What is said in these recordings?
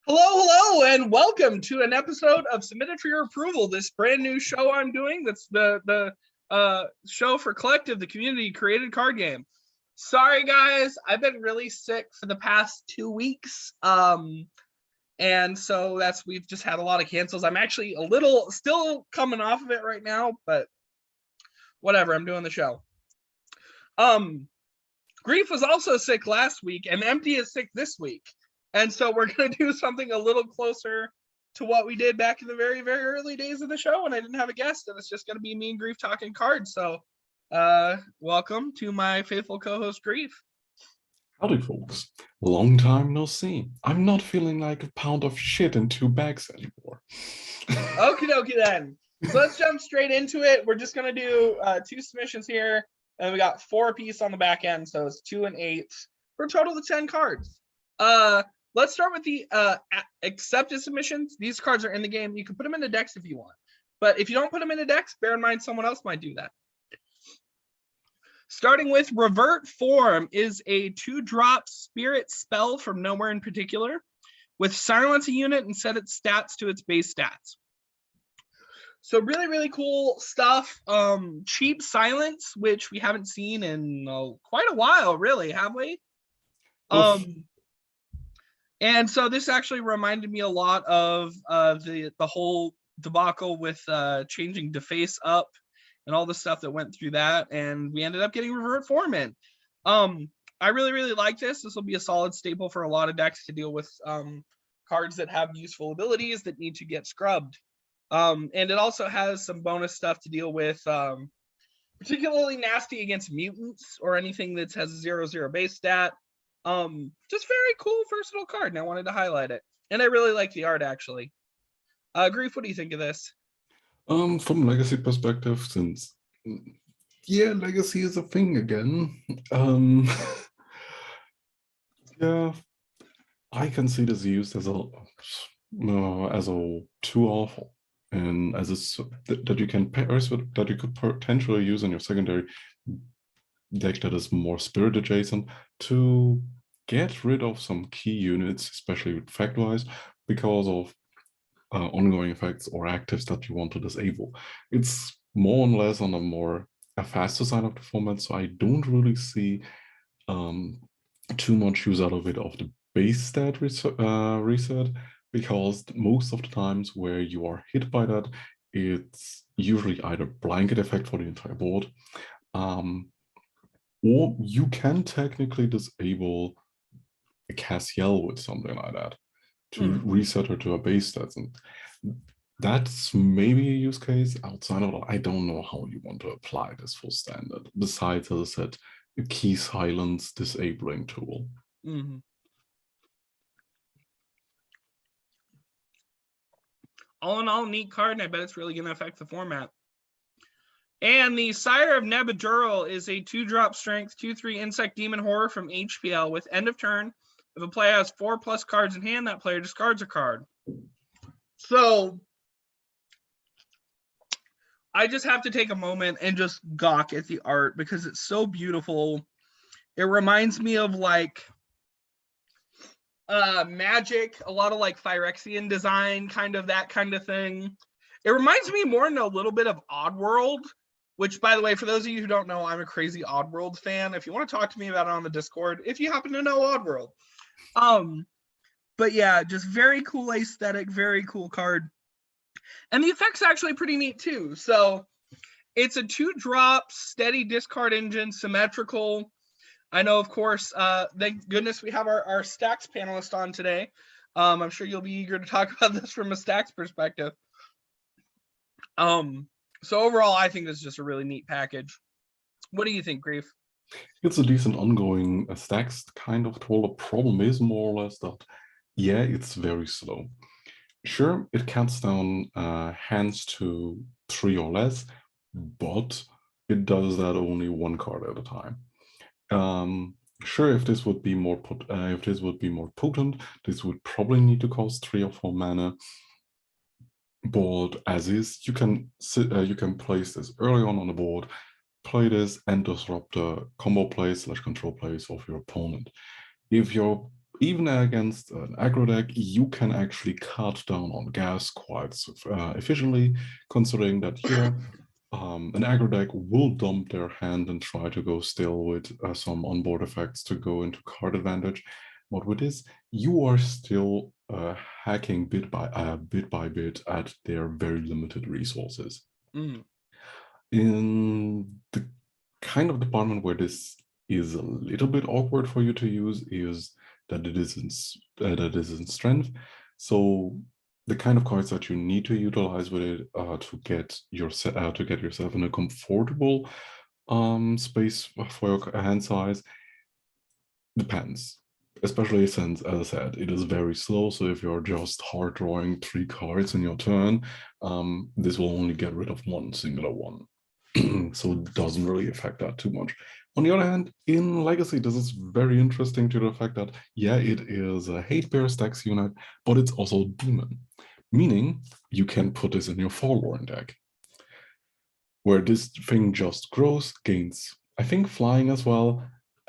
Hello, hello, and welcome to an episode of Submitted for Your Approval, this brand new show I'm doing. That's the show for Collective, the community-created card game. Sorry, guys, I've been really sick for the past 2 weeks, and so we've just had a lot of cancels. I'm actually a little still coming off of it right now, but whatever, I'm doing the show. Grief was also sick last week, and Empty is sick this week. And so we're going to do something a little closer to what we did back in the very, very early days of the show when I didn't have a guest, and it's just going to be me and Grief talking cards. So welcome to my faithful co-host, Grief. Howdy, folks. Long time no see. I'm not feeling like a pound of shit in 2 bags anymore. Okie dokie then. So let's jump straight into it. We're just going to do 2 submissions here, and we got 4 apiece on the back end, so it's 2 and 8 for a total of 10 cards. Let's start with the accepted submissions. These cards are in the game. You can put them into decks if you want. But if you don't put them into decks, bear in mind someone else might do that. Starting with Revert Form is a 2-drop spirit spell from nowhere in particular with silence a unit and set its stats to its base stats. So really, really cool stuff. Cheap silence, which we haven't seen in quite a while, really, have we? And so this actually reminded me a lot of the whole debacle with changing Deface up and all the stuff that went through that, and we ended up getting Revert Form in. I really, really like this. This will be a solid staple for a lot of decks to deal with cards that have useful abilities that need to get scrubbed. And it also has some bonus stuff to deal with, particularly nasty against mutants or anything that has a 0/0 base stat. Just very cool, versatile card, and I wanted to highlight it. And I really like the art, actually. Grief, what do you think of this? From legacy perspective, since legacy is a thing again. Yeah, I can see this used as a 2-off, and as that you can pairs with, that you could potentially use in your secondary deck that is more spirit adjacent to get rid of some key units, especially fact-wise, because of ongoing effects or actives that you want to disable. It's more and less on a faster side of the format, so I don't really see too much use out of it of the base stat reset, because most of the times where you are hit by that, it's usually either blanket effect for the entire board, or you can technically disable a Cassiel with something like that to reset her to a base stats, and that's maybe a use case. Outside of that, I don't know how you want to apply this for standard, besides, as I said, a key silence disabling tool. All in all, neat card, and I bet it's really going to affect the format. And the Sire of Nubedural is a 2-drop strength, 2/3 insect demon horror from HPL with end of turn. If a player has 4+ cards in hand, that player discards a card. So I just have to take a moment and just gawk at the art because it's so beautiful. It reminds me of like Magic, a lot of like Phyrexian design, kind of that kind of thing. It reminds me more in a little bit of Oddworld, which, by the way, for those of you who don't know, I'm a crazy Oddworld fan. If you want to talk to me about it on the Discord, if you happen to know Oddworld. But yeah, just very cool aesthetic, very cool card. And the effect's actually pretty neat too. So it's a 2-drop, steady discard engine, symmetrical. I know, of course, thank goodness we have our Stacks panelist on today. I'm sure you'll be eager to talk about this from a Stacks perspective. So overall, I think this is just a really neat package. What do you think, Grief? It's a decent ongoing Stacks kind of tool. The problem is more or less that, yeah, it's very slow. Sure, it cuts down hands to 3 or less, but it does that only 1 card at a time. Sure, if this would be more potent, this would probably need to cost 3 or 4 mana. But as is, you can place this early on the board, play this, and disrupt the combo plays / control plays of your opponent. If even against an aggro deck, you can actually cut down on gas quite efficiently, considering that here an aggro deck will dump their hand and try to go still with some onboard effects to go into card advantage. But with this, you are still hacking bit by bit at their very limited resources. Mm. In the kind of department where this is a little bit awkward for you to use is that it is in strength. So the kind of cards that you need to utilize with it to get yourself in a comfortable space for your hand size depends. Especially since, as I said, it is very slow. So if you're just hard drawing 3 cards in your turn, this will only get rid of one singular one. So it doesn't really affect that too much. On the other hand, in Legacy, this is very interesting to the fact that, yeah, it is a Hate Bear stacks unit, but it's also Demon. Meaning, you can put this in your Forlorn deck, where this thing just grows, gains, I think, flying as well,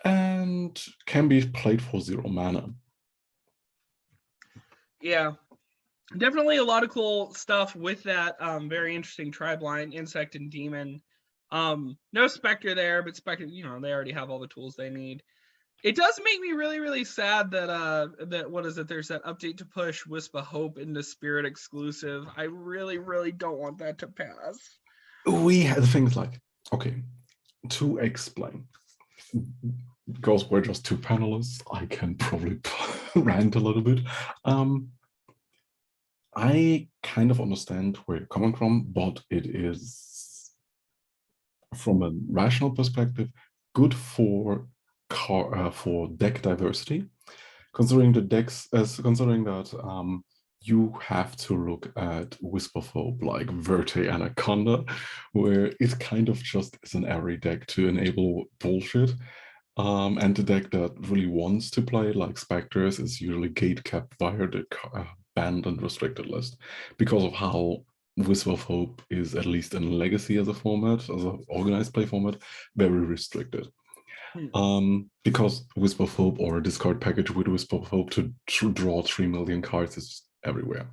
and can be played for 0 mana. Yeah, definitely a lot of cool stuff with that very interesting tribe line, Insect and Demon. No Spectre there, but Spectre, they already have all the tools they need. It does make me really, really sad that what is it? There's that update to push Wisp of Hope into Spirit exclusive. I really, really don't want that to pass. We had things like, okay, to explain, because we're just 2 panelists, I can probably rant a little bit. I kind of understand where you're coming from, but it is, from a rational perspective, good for deck diversity, considering that you have to look at Wisp of Hope like Verte Anaconda, where it kind of just is an array deck to enable bullshit. And the deck that really wants to play like Spectres is usually gate-capped via the banned and restricted list, because of how Wisp of Hope is, at least in Legacy as a format, as an organized play format, very restricted. Because Wisp of Hope or a discard package with Wisp of Hope to draw 3 million cards is everywhere.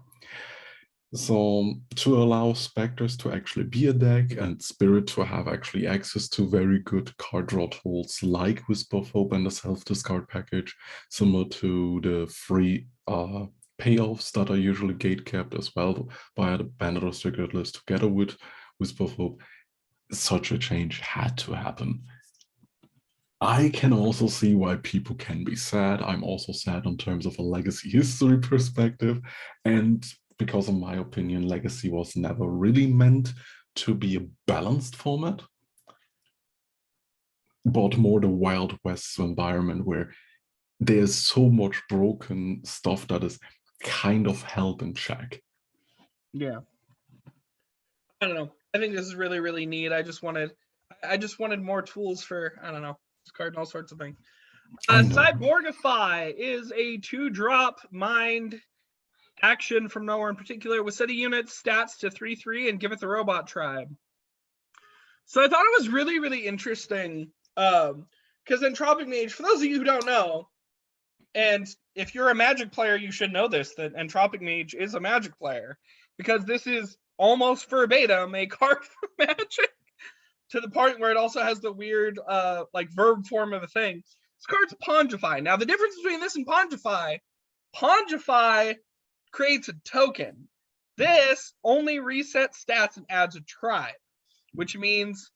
So to allow Spectres to actually be a deck and Spirit to have actually access to very good card draw tools like Wisp of Hope and the self-discard package, similar to the free payoffs that are usually gate-capped as well via the banned restricted list together with Wisp of Hope, such a change had to happen. I can also see why people can be sad. I'm also sad in terms of a Legacy history perspective, and because in my opinion, Legacy was never really meant to be a balanced format, but more the Wild West environment where there's so much broken stuff that is kind of held in check. Yeah. I don't know. I think this is really, really neat. I just wanted more tools for, I don't know, discarding all sorts of things. Cyborgify is a 2-drop mind action from nowhere in particular with set of units stats to 3/3 and give it the robot tribe. So I thought it was really, really interesting because Entropic Mage, for those of you who don't know, and if you're a Magic player, you should know this, that Entropic Mage is a Magic player, because this is almost verbatim a card for Magic, to the point where it also has the weird like verb form of a thing. This card's Pongify. Now the difference between this and Pongify creates a token. This only resets stats and adds a tribe, which means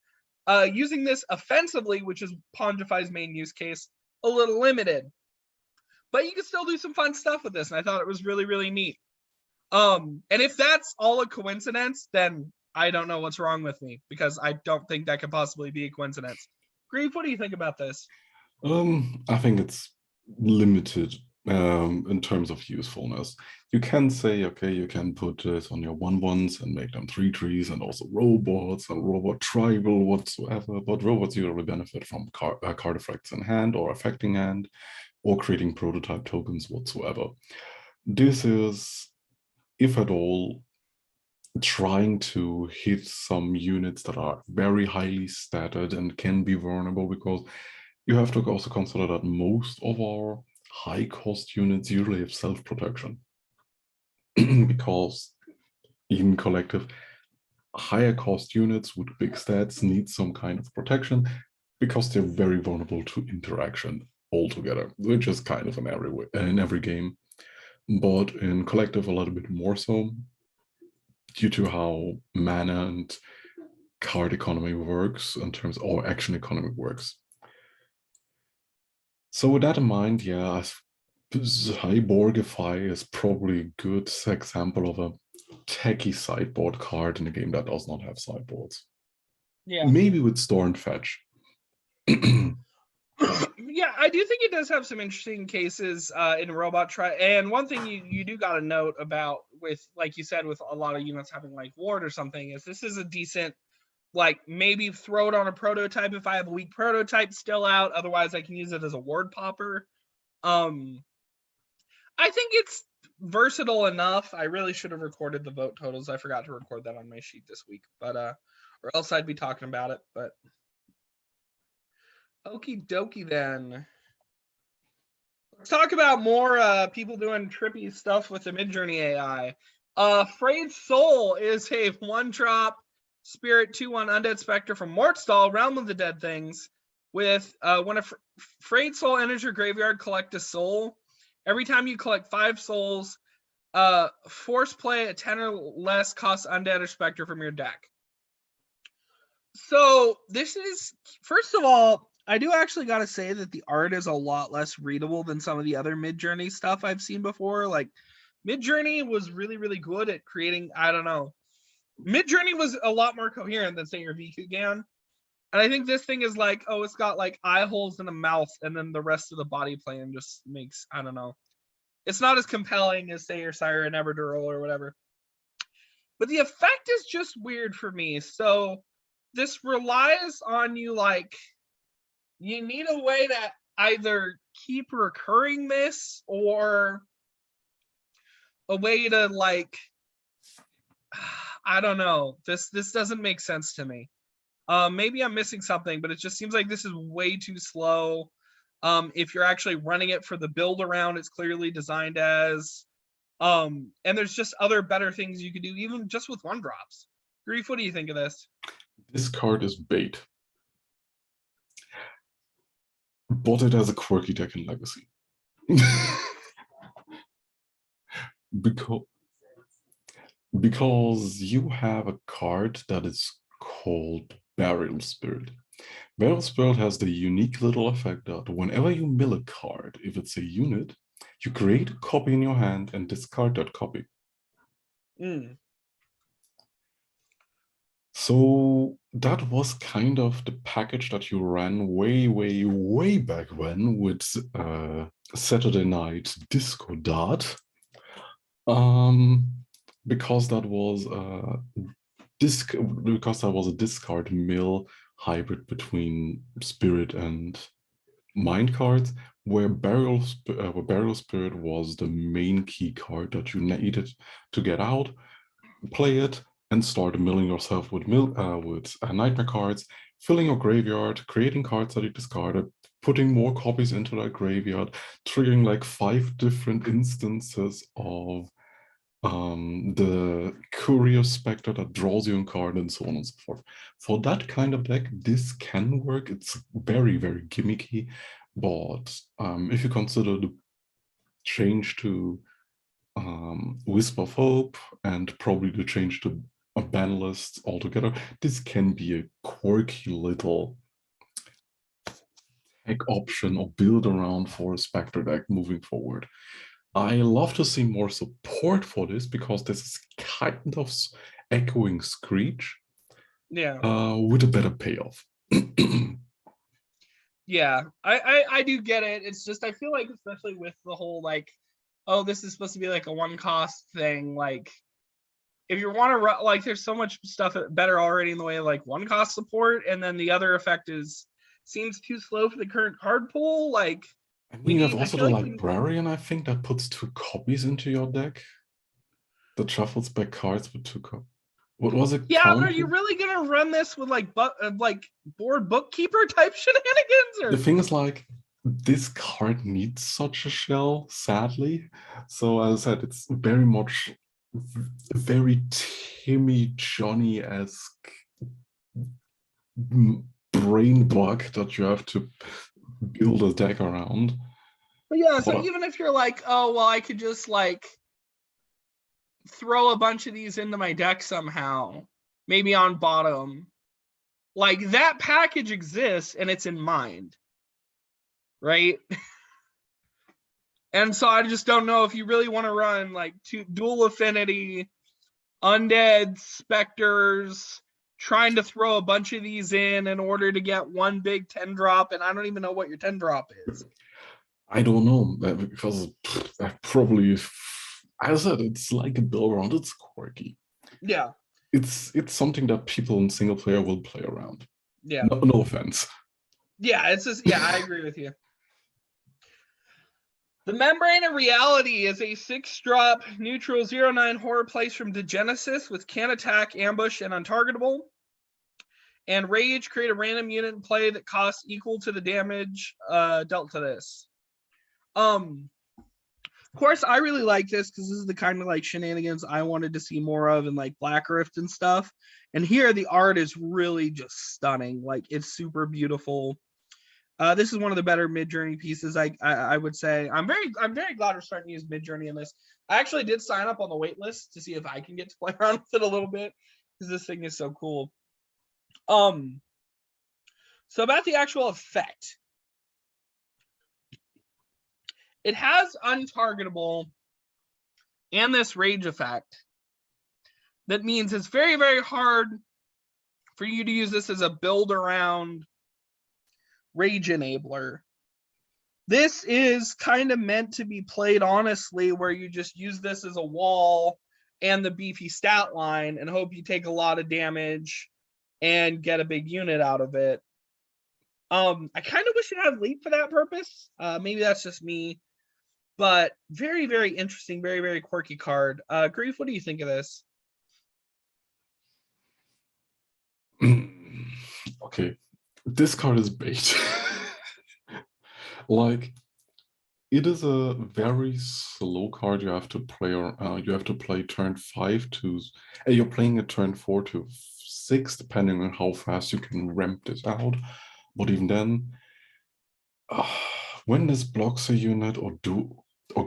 using this offensively, which is Pongify's main use case, a little limited. But you can still do some fun stuff with this, and I thought it was really, really neat. And if that's all a coincidence, then I don't know what's wrong with me, because I don't think that could possibly be a coincidence. Grief, what do you think about this? I think it's limited in terms of usefulness. You can say, okay, you can put this on your 1/1s and make them 3/3s and also robots and robot tribal whatsoever, but robots usually benefit from card effects in hand or affecting hand or creating prototype tokens whatsoever. This is, if at all, trying to hit some units that are very highly statted and can be vulnerable, because you have to also consider that most of our high cost units usually have self-protection. Because even collective, higher cost units with big stats need some kind of protection because they're very vulnerable to interaction altogether, which is kind of in every game. But in collective, a little bit more so, due to how mana and card economy works in terms, or action economy works. So with that in mind, yeah, Cyborgify is probably a good example of a techie sideboard card in a game that does not have sideboards. Yeah. Maybe with Store and Fetch. Yeah, I do think it does have some interesting cases in Robot Try. And one thing you do got to note about with, like you said, with a lot of units having like Ward or something, is this is a decent, like maybe throw it on a prototype if I have a weak prototype still out. Otherwise, I can use it as a Ward popper. I think it's versatile enough. I really should have recorded the vote totals. I forgot to record that on my sheet this week, but or else I'd be talking about it. But okie dokie then. Let's talk about more people doing trippy stuff with the Midjourney AI. Frayed Soul is a 1-drop spirit 2/1 undead specter from Mortstall, Realm of the Dead Things. With when a Frayed Soul enters your graveyard, collect a soul. Every time you collect 5 souls, force play a 10 or less cost undead or specter from your deck. So this is, first of all, I do actually got to say that the art is a lot less readable than some of the other Midjourney stuff I've seen before. Like, Midjourney was really, really good at creating, I don't know. Midjourney was a lot more coherent than, say, your Vikugan. And I think this thing is like, oh, it's got like eye holes and a mouth, and then the rest of the body plan just makes, I don't know. It's not as compelling as, say, your Sire of Nubedural or whatever. But the effect is just weird for me. So this relies on you, like, you need a way to either keep recurring this or a way to, like, I don't know. This doesn't make sense to me. Maybe I'm missing something, but it just seems like this is way too slow. If you're actually running it for the build around, it's clearly designed as. And there's just other better things you could do, even just with 1-drops. Grief, what do you think of this? This card is bait. Bought it as a quirky deck in Legacy. because you have a card that is called Burial Spirit. Burial Spirit has the unique little effect that whenever you mill a card, if it's a unit, you create a copy in your hand and discard that copy. So that was kind of the package that you ran way back when with Saturday Night Disco Dart. Because that was a discard mill hybrid between Spirit and Mind cards, where Burial Spirit was the main key card that you needed to get out, play it, and start milling yourself with nightmare cards, filling your graveyard, creating cards that you discarded, putting more copies into that graveyard, triggering like 5 different instances of the Curious Spectre that draws you a card, and so on and so forth. For that kind of deck, this can work. It's very gimmicky, but if you consider the change to Wisp of Hope and probably the change to a ban list altogether, this can be a quirky little deck option or build around for a Spectre deck moving forward. I love to see more support for this, because this is kind of echoing Screech, with a better payoff. Yeah, I do get it. It's just, I feel like, especially with the whole, like, oh, this is supposed to be like a 1-cost thing, like, if you want to run, like, there's so much stuff better already in the way of like 1-cost support, and then the other effect seems too slow for the current card pool. Like, I mean, you have also the Librarian, I think, that puts 2 copies into your deck. That shuffles back cards with 2 copies. What was it? Yeah, are you really gonna run this with like board bookkeeper type shenanigans? Or? The thing is, like, this card needs such a shell, sadly. So as I said, it's very much very Timmy Johnny-esque brain bug that you have to build a deck around. But yeah, so even if you're like, oh well, I could just like throw a bunch of these into my deck somehow, maybe on bottom, like that package exists and it's in mind, right? And so I just don't know if you really want to run like dual affinity, undead, specters, trying to throw a bunch of these in order to get one big 10 drop, and I don't even know what your 10 drop is. I don't know, because I probably, as I said, it's like a build around, it's quirky. Yeah. It's something that people in single player will play around. Yeah. No offense. Yeah, it's just, yeah, I agree with you. The Membrane of Reality is a 6-drop neutral 0/9 horror place from Degenesis with can attack, ambush, and untargetable. And Rage, create a random unit in play that costs equal to the damage dealt to this. Of course, I really like this because this is the kind of like shenanigans I wanted to see more of in like Black Rift and stuff. And here the art is really just stunning. Like it's super beautiful. This is one of the better Mid-Journey pieces, I would say. I'm very glad we're starting to use Mid-Journey in this. I actually did sign up on the wait list to see if I can get to play around with it a little bit because this thing is so cool. So about the actual effect. It has untargetable and this rage effect. That means it's very, very hard for you to use this as a build around rage enabler. This is kind of meant to be played honestly, where you just use this as a wall and the beefy stat line and hope you take a lot of damage and get a big unit out of it. I kind of wish it had leap for that purpose. Maybe that's just me, but very, very interesting, very, very quirky card. Grief, what do you think of this? Okay, this card is bait. Like, it is a very slow card. You have to play, you have to play turn 5 to, you're playing at turn 4 to 6, depending on how fast you can ramp this out. But even then, when this blocks a unit or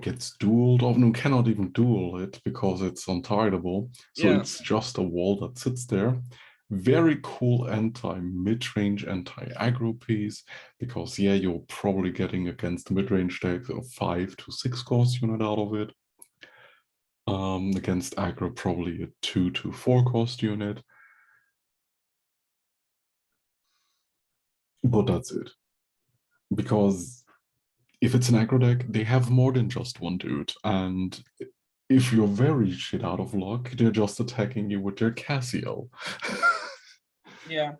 gets dueled, or no, cannot even duel it because it's untargetable. So Yeah. it's just a wall that sits there. Very cool anti-mid-range, anti-aggro piece, because yeah, you're probably getting against mid-range decks a 5 to 6 cost unit out of it. Against aggro, probably a 2 to 4 cost unit. But that's it. Because if it's an aggro deck, they have more than just one dude, and if you're very shit out of luck, they're just attacking you with their Cassio. Yeah.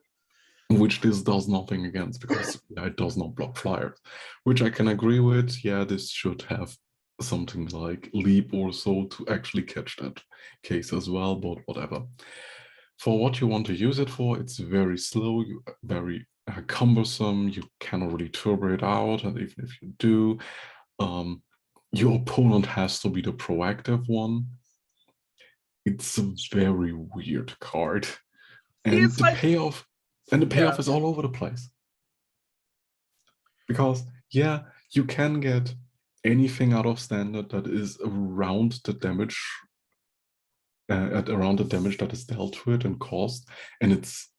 Which this does nothing against because it does not block flyers, which I can agree with. Yeah, this should have something like leap or so to actually catch that case as well, but whatever. For what you want to use it for, it's very slow, very cumbersome. You cannot really turbo it out, and even if you do, your opponent has to be the proactive one. It's a very weird card. And the payoff is all over the place. Because yeah, you can get anything out of standard that is around the damage around the damage that is dealt to it and caused, and it's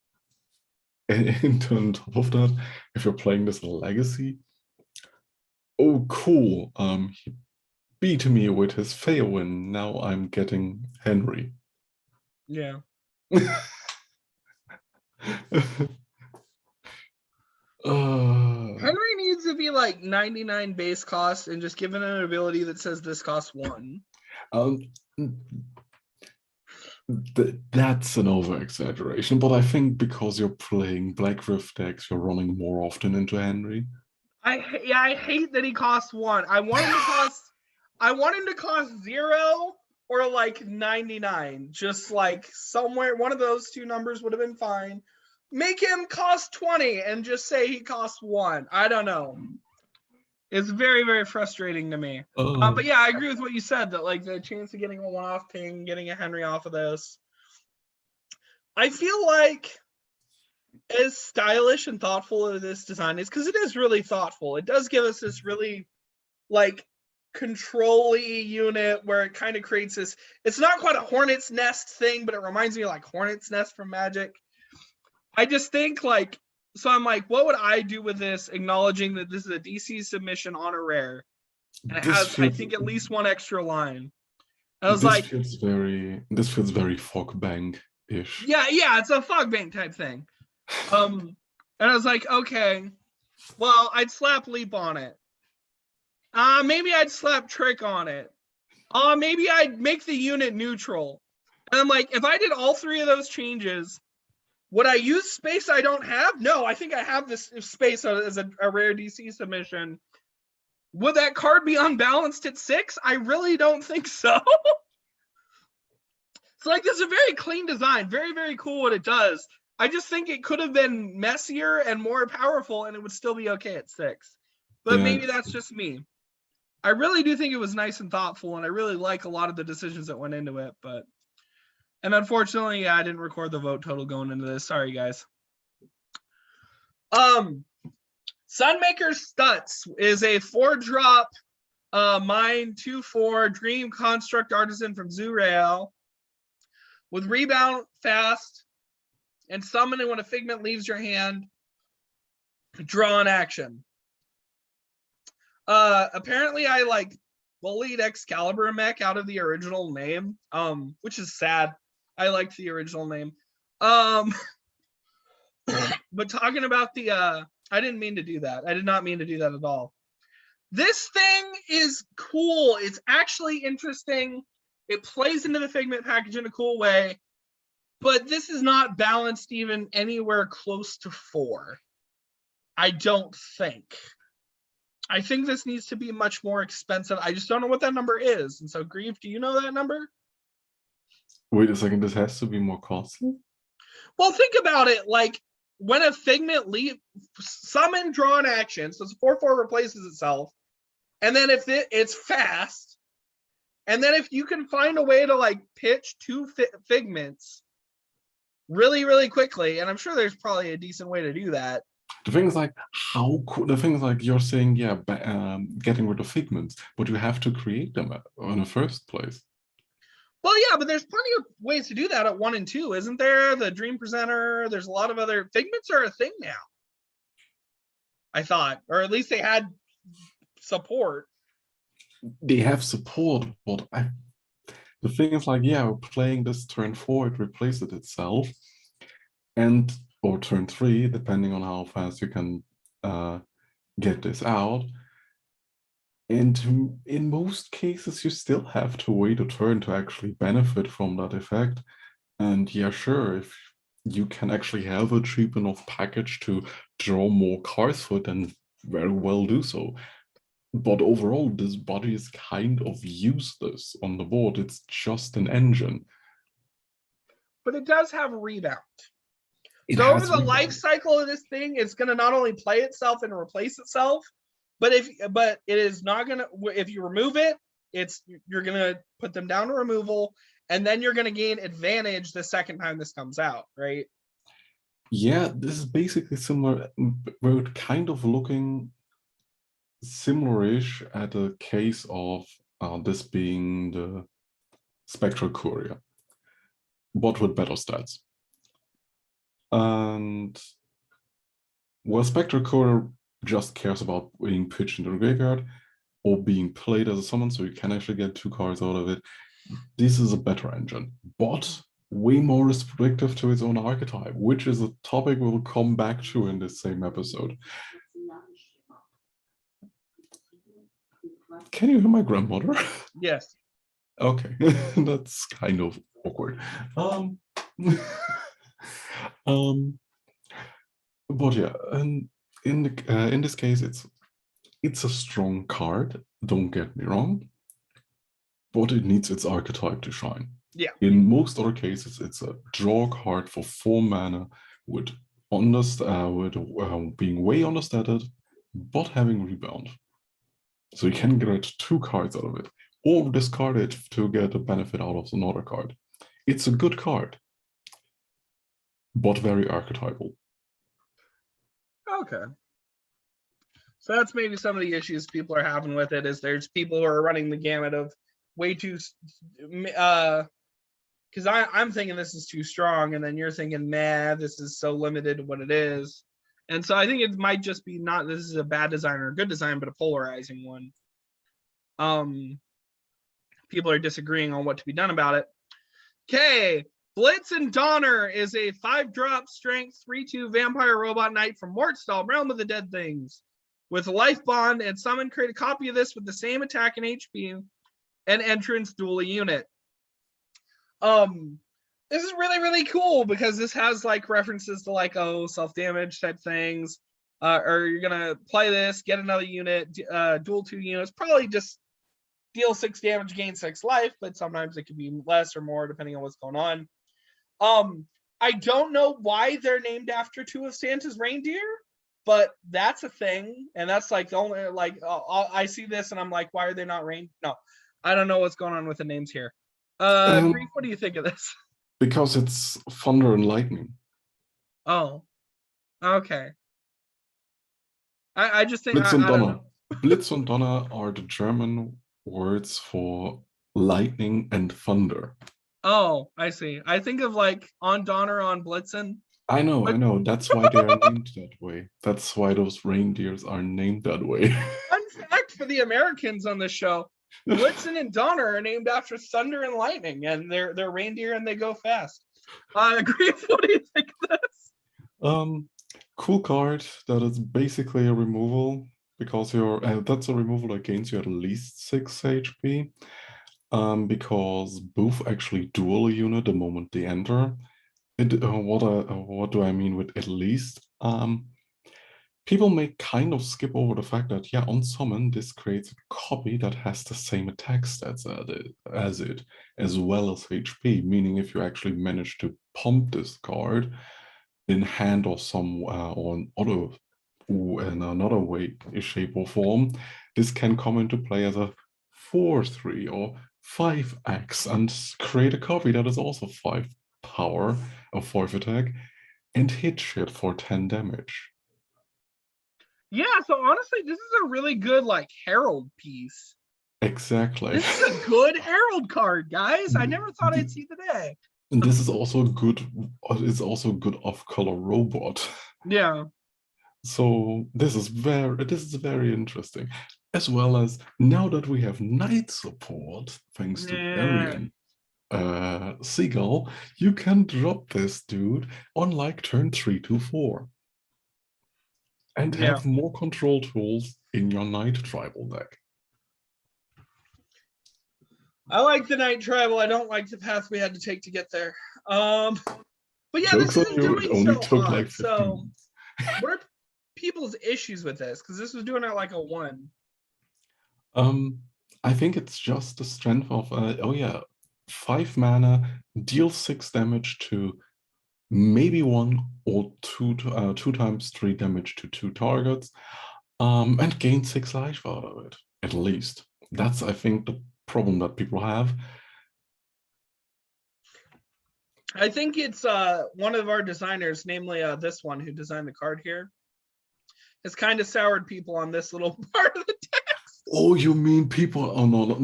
and on top of that, if you're playing this in Legacy, oh cool, he beat me with his Feowin, now I'm getting Henry. Yeah. Henry needs to be like 99 base cost and just given an ability that says this costs 1. That's an over-exaggeration, but I think because you're playing Black Rift decks, you're running more often into Henry. I hate that he costs 1. I want him to cost 0 or like 99. Just like somewhere, one of those two numbers would have been fine. Make him cost 20 and just say he costs 1. I don't know. It's very, very frustrating to me. Oh, But yeah, I agree with what you said, that like the chance of getting a one-off ping, getting a Henry off of this. I feel like as stylish and thoughtful as this design is, because it is really thoughtful, it does give us this really like control-y unit where it kind of creates this, it's not quite a hornet's nest thing, but it reminds me of like hornet's nest from Magic. I just think like, so I'm like, what would I do with this, acknowledging that this is a DC submission on a rare, and it has, I think, at least one extra line. I was like, this feels very fog bank-ish. yeah, it's a fog bank type thing. And I was like, okay, well, I'd slap Leap on it. Maybe I'd slap Trick on it. Maybe I'd make the unit neutral. And I'm like, if I did all three of those changes, would I use space I don't have? No, I think I have this space as a rare DC submission. Would that card be unbalanced at 6? I really don't think so. So like, this is a very clean design, very, very cool what it does. I just think it could have been messier and more powerful, and it would still be okay at 6. But maybe that's just me. I really do think it was nice and thoughtful, and I really like a lot of the decisions that went into it. And unfortunately, I didn't record the vote total going into this. Sorry, guys. Sunmaker Stuts is a 4-drop mine 2/4 Dream Construct Artisan from Zurael with rebound fast and summon, and when a figment leaves your hand, draw an action. Apparently I like bullied Excalibur mech out of the original name, which is sad. I liked the original name. But talking about the I didn't mean to do that. I did not mean to do that at all. This thing is cool. It's actually interesting. It plays into the figment package in a cool way, but this is not balanced even anywhere close to 4. I don't think. I think this needs to be much more expensive. I just don't know what that number is. And so, Grieve, do you know that number? Wait a second, this has to be more costly? Well, think about it. Like, when a figment summon, draw an action, so it's 4/4 replaces itself, and then if it's fast, and then if you can find a way to like pitch 2 figments really, really quickly, and I'm sure there's probably a decent way to do that. The thing is like, how cool, the thing is like, you're saying, yeah, getting rid of figments, but you have to create them in the first place. Well, yeah, but there's plenty of ways to do that at 1 and 2, isn't there? The Dream Presenter, there's a lot of other, figments are a thing now, I thought, or at least they had support. They have support, but the thing is like, yeah, playing this turn 4, it replaces itself, or turn 3, depending on how fast you can get this out. And in most cases, you still have to wait a turn to actually benefit from that effect. And yeah, sure, if you can actually have a cheap enough package to draw more cards for it, then very well do so. But overall, this body is kind of useless on the board. It's just an engine. But it does have rebound. So over the life cycle of this thing, it's going to not only play itself and replace itself, but it is not going to, if you remove it, you're going to put them down to removal, and then you're going to gain advantage the second time this comes out, right? Yeah, this is basically similar. We're kind of looking similar-ish at a case of this being the Spectral Courier, but with better stats. And well, Spectral Courier just cares about being pitched into the graveyard or being played as a summon, so you can actually get 2 cards out of it. This is a better engine, but way more restrictive to its own archetype, which is a topic we'll come back to in this same episode. Can you hear my grandmother? Yes. Okay, that's kind of awkward. But yeah, and in this case, it's a strong card. Don't get me wrong, but it needs its archetype to shine. Yeah. In most other cases, it's a draw card for 4 mana with being way understated, but having rebound. So you can get 2 cards out of it, or discard it to get a benefit out of another card. It's a good card, but very archetypal. Okay. So that's maybe some of the issues people are having with it, is there's people who are running the gamut of way too, because I'm thinking this is too strong, and then you're thinking, nah, this is so limited to what it is. And so I think it might just be not this is a bad design or a good design, but a polarizing one. People are disagreeing on what to be done about it. Okay, Blitz and Donner is a 5-drop strength 3/2 vampire robot knight from Mortstall, Realm of the Dead Things. With life bond and summon, create a copy of this with the same attack and HP and entrance dual a unit. This is really, really cool because this has like references to like, oh, self-damage type things. Or you're gonna play this, get another unit, dual 2 units, probably just deal 6 damage, gain 6 life, but sometimes it can be less or more depending on what's going on. I don't know why they're named after 2 of Santa's reindeer, but that's a thing, and that's like the only like I see this and I'm like, why are they not rain? No, I don't know what's going on with the names here. Grief, what do you think of this? Because it's thunder and lightning. Oh, okay. I just think Blitz and I don't Donner. know. Blitz and Donner are the German words for lightning and thunder. Oh, I see. I think of like on Donner on Blitzen. I know. That's why they are named that way. That's why those reindeers are named that way. Fun fact for the Americans on this show: Blitzen and Donner are named after thunder and lightning, and they're reindeer and they go fast. Grief, what do you think of this? Cool card that is basically a removal, because you're that's a removal that gains you at least 6 HP. Because both actually dual a unit the moment they enter. What do I mean with at least? People may kind of skip over the fact that, yeah, on summon, this creates a copy that has the same attack stats as it, as well as HP, meaning if you actually manage to pump this card in hand or some or in another way, shape or form, this can come into play as a 4/3 or 5x and create a copy that is also 5 power or 5 attack and hit shit for 10 damage. Yeah, so honestly, this is a really good like Herald piece. Exactly. This is a good Herald card, guys. I never thought I'd see the day. And this is also good. It's also good off-color robot. Yeah. So this is very interesting. As well as now that we have knight support, thanks to Arian Seagull, you can drop this dude on like turn 3 to 4. And have more control tools in your Knight Tribal deck. I like the Knight Tribal. I don't like the path we had to take to get there. But yeah, Joke's this on is you, doing it only so took hot. like 15 So minutes. what are people's issues with this? Because this was doing it like a 1. I think it's just the strength of, 5 mana, deal 6 damage to maybe 1 or 2 times 3 damage to 2 targets, and gain 6 life out of it, at least. That's, I think, the problem that people have. I think it's one of our designers, namely this one who designed the card here, has kind of soured people on this little part of the text. Oh, you mean people? Oh no, not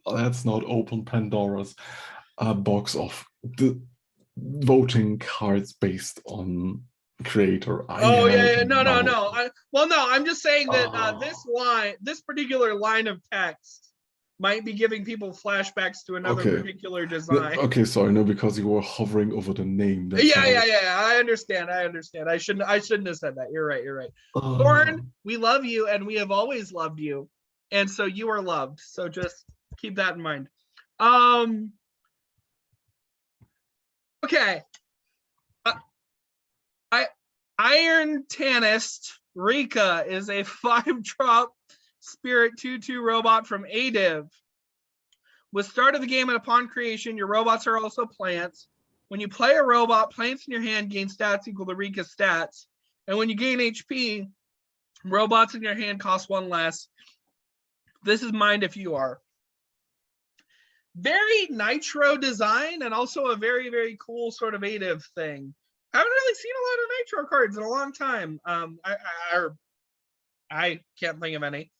let's not open Pandora's box of the voting cards based on creator. No. I'm just saying that this particular line of text might be giving people flashbacks to another particular design. Okay, sorry, no, because you were hovering over the name. Yeah. I understand. I shouldn't have said that. You're right. Thorn, we love you, and we have always loved you, and so you are loved. So just keep that in mind. Okay. Irontanist Rika is a 5-drop spirit 2/2 robot from Adiv. With start of the game and upon creation, your robots are also plants. When you play a robot, plants in your hand gain stats equal to Rika's stats. And when you gain HP, robots in your hand cost 1 less. This is mined if you are. Very Nitro design and also a very, very cool sort of native thing. Haven't really seen a lot of Nitro cards in a long time. I can't think of any.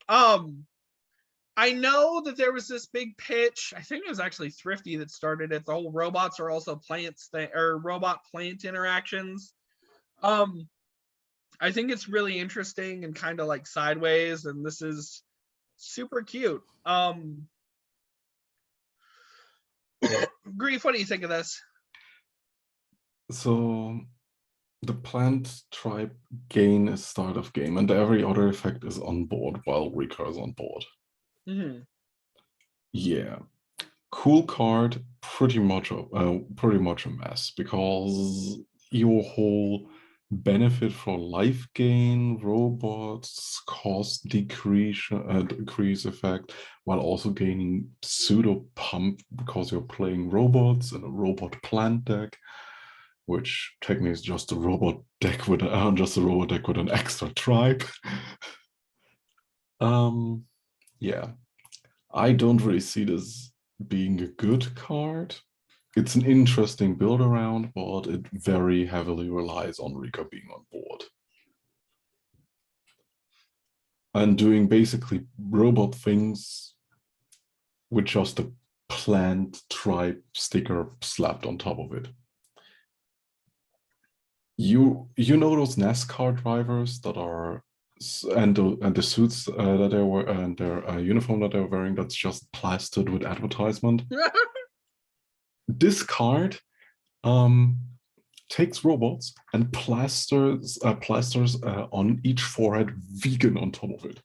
I know that there was this big pitch. I think it was actually Thrifty that started it. The whole robots are also plants thing, or robot plant interactions. I think it's really interesting and kind of like sideways, and this is super cute. Grief, what do you think of this? So the plant tribe gain is start of game, and every other effect is on board while Rika is on board. Mm-hmm. Yeah, cool card. Pretty much a mess, because your whole benefit for life gain, robots, cost decrease effect, while also gaining pseudo pump because you're playing robots in a robot plant deck, which technically is just a robot deck with an extra tribe. Yeah, I don't really see this being a good card. It's an interesting build around, but it very heavily relies on Rika being on board and doing basically robot things with just a plant tribe sticker slapped on top of it. You know those NASCAR drivers that are and the suits that they were and their uniform that they're wearing that's just plastered with advertisement. This card takes robots and plasters on each forehead vegan on top of it.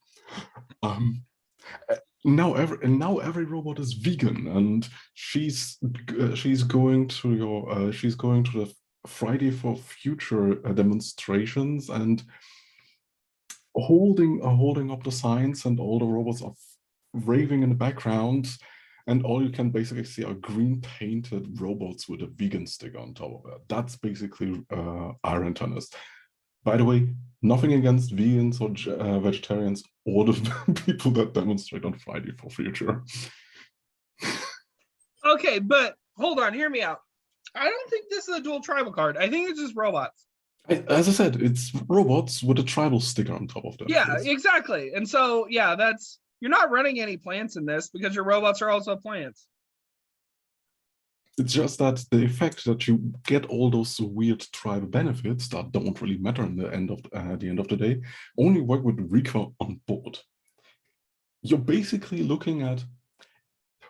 Now every robot is vegan, and she's going to the Friday for Future demonstrations and holding up the signs, and all the robots are raving in the background, and all you can basically see are green painted robots with a vegan sticker on top of it. That's basically Irontanist. By the way, nothing against vegans or vegetarians or the people that demonstrate on Friday for Future. Okay, but hold on, hear me out. I don't think this is a dual tribal card. I think it's just robots. As I said, it's robots with a tribal sticker on top of them. Yeah, exactly. And so, yeah, you're not running any plants in this because your robots are also plants. It's just that the effect that you get all those weird tribal benefits that don't really matter at the end of the day only work with Rika on board. You're basically looking at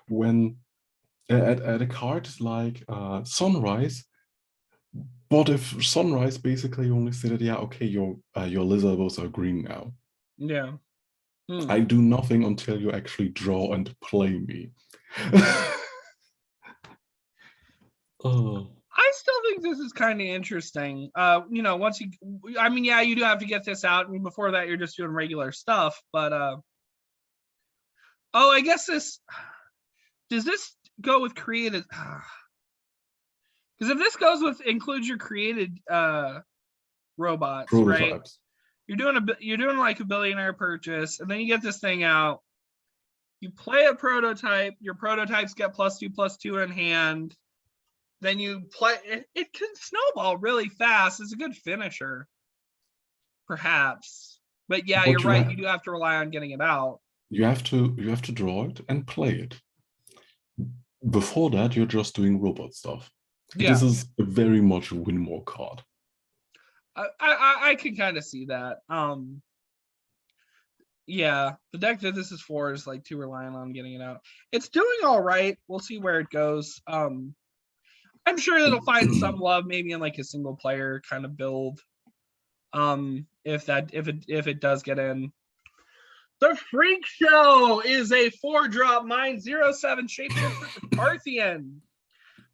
when at a card like Sunrise, but if Sunrise basically only said, yeah, okay, your Lizardos are green now. Yeah. I do nothing until you actually draw and play me. I still think this is kind of interesting. Once you do have to get this out. I mean, before that, you're just doing regular stuff. But I guess does this go with created? Because if this includes your created robots, right? You're doing like a billionaire purchase, and then you get this thing out. You play a prototype. Your prototypes get +2/+2 in hand. Then you play. It can snowball really fast. It's a good finisher, perhaps. But yeah, you're right. You do have to rely on getting it out. You have to draw it and play it. Before that, you're just doing robot stuff. Yeah. This is very much a win more card. I can kind of see that. Yeah, the deck that this is for is like too reliant on getting it out. It's doing all right. We'll see where it goes. I'm sure it'll find some love maybe in like a single player kind of build. If it does get in. The Freak Show is a 4-drop mine 0/7 shapeshifter for Parthian.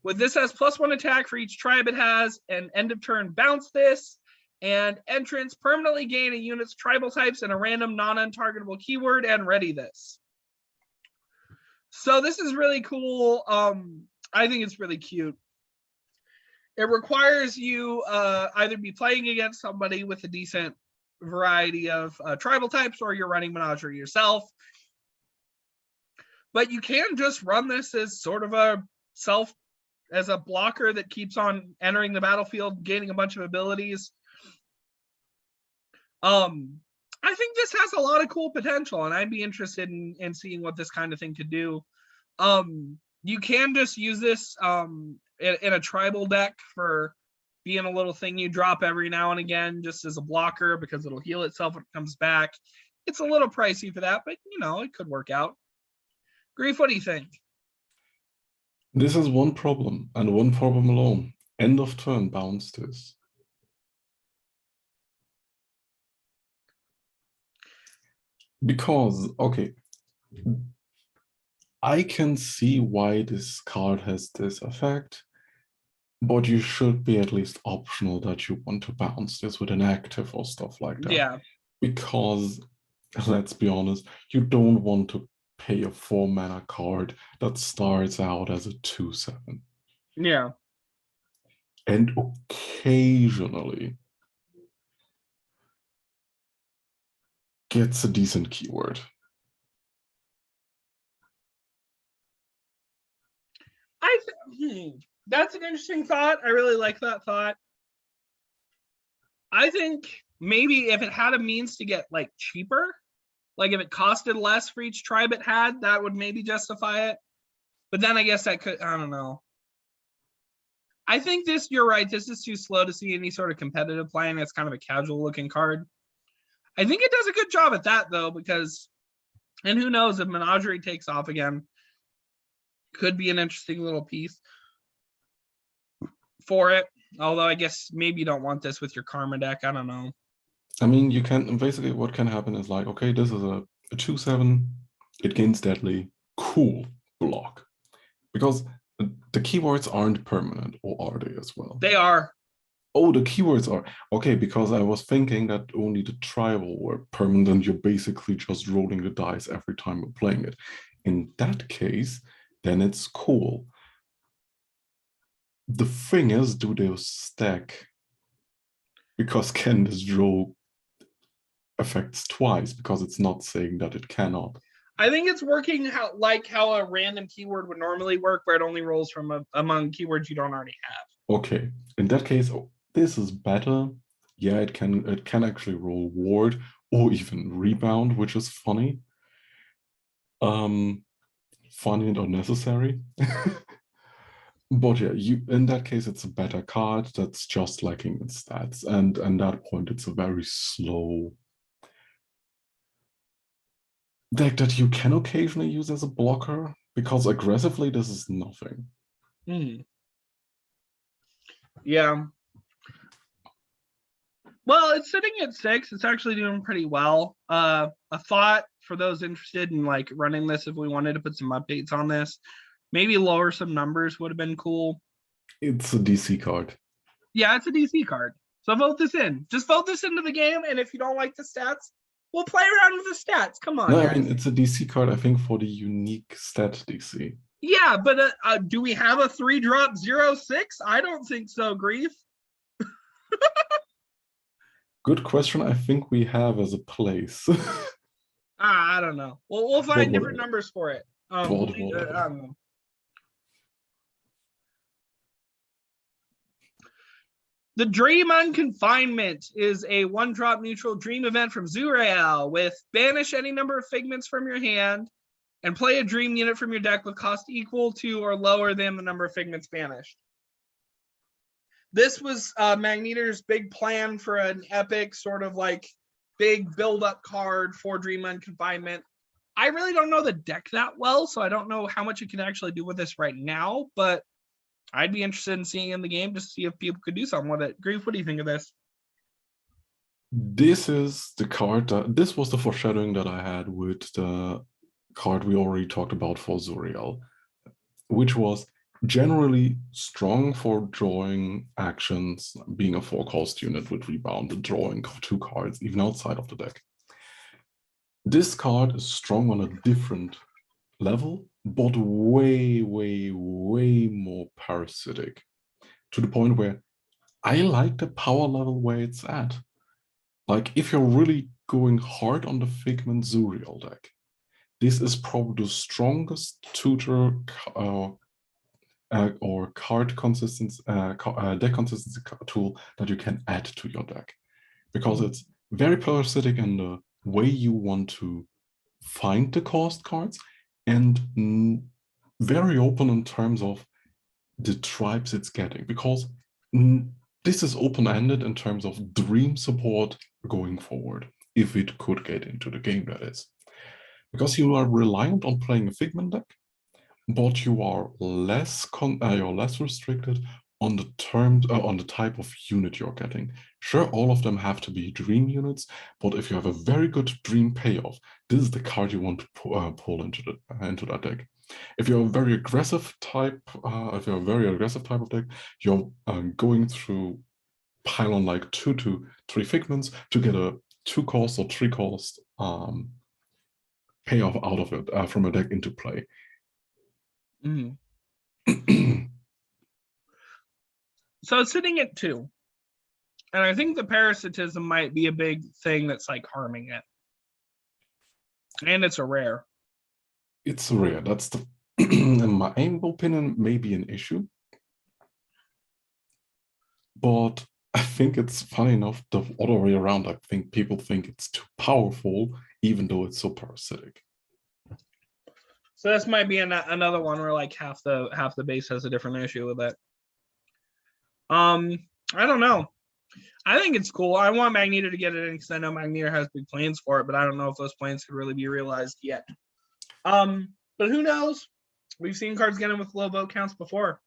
With this has +1 attack for each tribe it has, and end of turn bounce this, and entrance permanently gain a unit's tribal types and a random non-untargetable keyword and ready this. So this is really cool. I think it's really cute. it requires you either be playing against somebody with a decent variety of tribal types, or you're running Menagerie yourself. But you can just run this as sort of as a blocker that keeps on entering the battlefield, gaining a bunch of abilities. I think this has a lot of cool potential, and I'd be interested in seeing what this kind of thing could do. You can just use this in a tribal deck for being a little thing you drop every now and again, just as a blocker, because it'll heal itself when it comes back. It's a little pricey for that, but it could work out. Grief, what do you think? This is one problem, and one problem alone. End of turn bounce this. Because, okay, I can see why this card has this effect, but you should be at least optional that you want to bounce this with an active or stuff like that. Yeah. Because, let's be honest, you don't want to pay a 4-mana card that starts out as a 2/7. Yeah. And occasionally gets a decent keyword. That's an interesting thought. I really like that thought. I think maybe if it had a means to get like cheaper, like if it costed less for each tribe it had, that would maybe justify it. But then I guess I don't know. I think you're right, this is too slow to see any sort of competitive playing. It's kind of a casual looking card. I think it does a good job at that though, because, and who knows if Menagerie takes off again, could be an interesting little piece for it. Although I guess maybe you don't want this with your Karma deck. I don't know. I mean, you can basically, what can happen is like, okay, this is a 2/7, it gains deadly, cool, block. Because the keywords aren't permanent, or are they as well? They are. Oh, the keywords are. Okay, because I was thinking that only the tribal were permanent and you're basically just rolling the dice every time you're playing it. In that case, then it's cool. The thing is, do they stack? Because can this draw affects twice, because it's not saying that it cannot. I think it's working how a random keyword would normally work, where it only rolls from among keywords you don't already have. Okay, in that case, this is better. Yeah, it can actually roll ward or even rebound, which is funny. Funny and unnecessary. But yeah, in that case, it's a better card that's just lacking in stats, and at that point, it's a very slow deck that you can occasionally use as a blocker, because aggressively this is nothing. Yeah. Well, it's sitting at 6. It's actually doing pretty well. A thought for those interested in like running this, if we wanted to put some updates on this, maybe lower some numbers would have been cool. It's a DC card. Yeah, it's a DC card. So vote this in. Just vote this into the game, and if you don't like the stats, we'll play around with the stats. Come on. No, guys. I mean, it's a DC card, I think, for the unique stat DC. Yeah, but do we have a 3-drop 0/6? I don't think so, Grief. Good question. I think we have as a place. I don't know. We'll find different numbers for it. I don't know. The Dream Unconfinement is a 1-drop neutral dream event from Zurael with banish any number of figments from your hand and play a dream unit from your deck with cost equal to or lower than the number of figments banished. This was Magneter's big plan for an epic sort of like big build-up card for Dream Unconfinement. I really don't know the deck that well, so I don't know how much you can actually do with this right now, but I'd be interested in seeing in the game just to see if people could do something with it. Grief, what do you think of this? This is the card this was the foreshadowing that I had with the card we already talked about for Zuriel, which was generally strong for drawing actions, being a 4-cost unit with rebound and drawing 2 cards, even outside of the deck. This card is strong on a different level, but way, way, way more parasitic. to the point where I like the power level where it's at. Like, if you're really going hard on the Figment Zuriel deck, this is probably the strongest tutor or card consistency, deck consistency tool that you can add to your deck, because it's very parasitic in the way you want to find the cost cards, and very open in terms of the tribes it's getting, because this is open-ended in terms of dream support going forward, if it could get into the game, that is. Because you are reliant on playing a Figment deck, but you are less restricted on the on the type of unit you're getting. Sure, all of them have to be dream units, but if you have a very good dream payoff, this is the card you want to pull into that deck. If you're a very aggressive type, of deck, you're going through pylon like 2 to 3 Figments to get a 2-cost or 3-cost payoff out of it from a deck into play. So it's sitting at 2. And I think the parasitism might be a big thing that's like harming it. And it's a rare. It's rare. That's the, in my opinion, maybe an issue. But I think it's funny enough the other way around. I think people think it's too powerful, even though it's so parasitic. So this might be another one where like half the base has a different issue with it. I don't know. I think it's cool. I want Magneto to get it in because I know Magneto has big plans for it, but I don't know if those plans could really be realized yet. But who knows? We've seen cards get in with low vote counts before.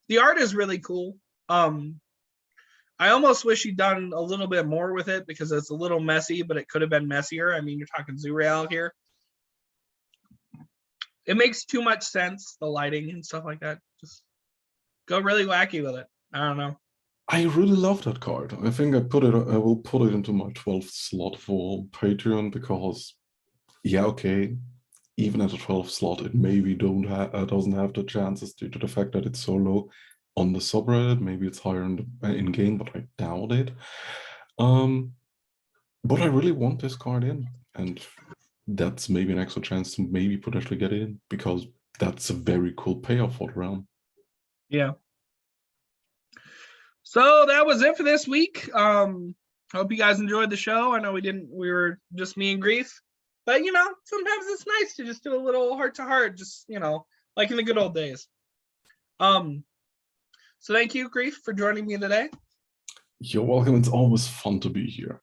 The art is really cool. I almost wish he'd done a little bit more with it because it's a little messy, but it could have been messier. I mean, you're talking Zuriel here. It makes too much sense, the lighting and stuff like that. Just go really wacky with it. I don't know. I really love that card. I think I will put it into my 12th slot for Patreon because, yeah, okay, even at the 12th slot, it maybe doesn't have the chances due to the fact that it's so low on the subreddit. Maybe it's higher in game, but I doubt it. But I really want this card in, and that's maybe an extra chance to maybe potentially get it in, because that's a very cool payoff for the round. Yeah. So that was it for this week. Hope you guys enjoyed the show. I know we were just me and Grief, but you know, sometimes it's nice to just do a little heart to heart, just, you know, like in the good old days. So thank you, Grief, for joining me today. You're welcome. It's always fun to be here.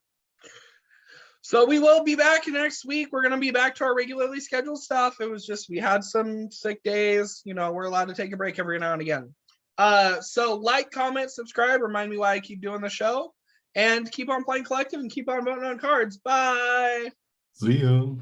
So we will be back next week. We're going to be back to our regularly scheduled stuff. It was just, we had some sick days. You know, we're allowed to take a break every now and again. So like, comment, subscribe, remind me why I keep doing the show, and keep on playing collective and keep on voting on cards. Bye. See ya.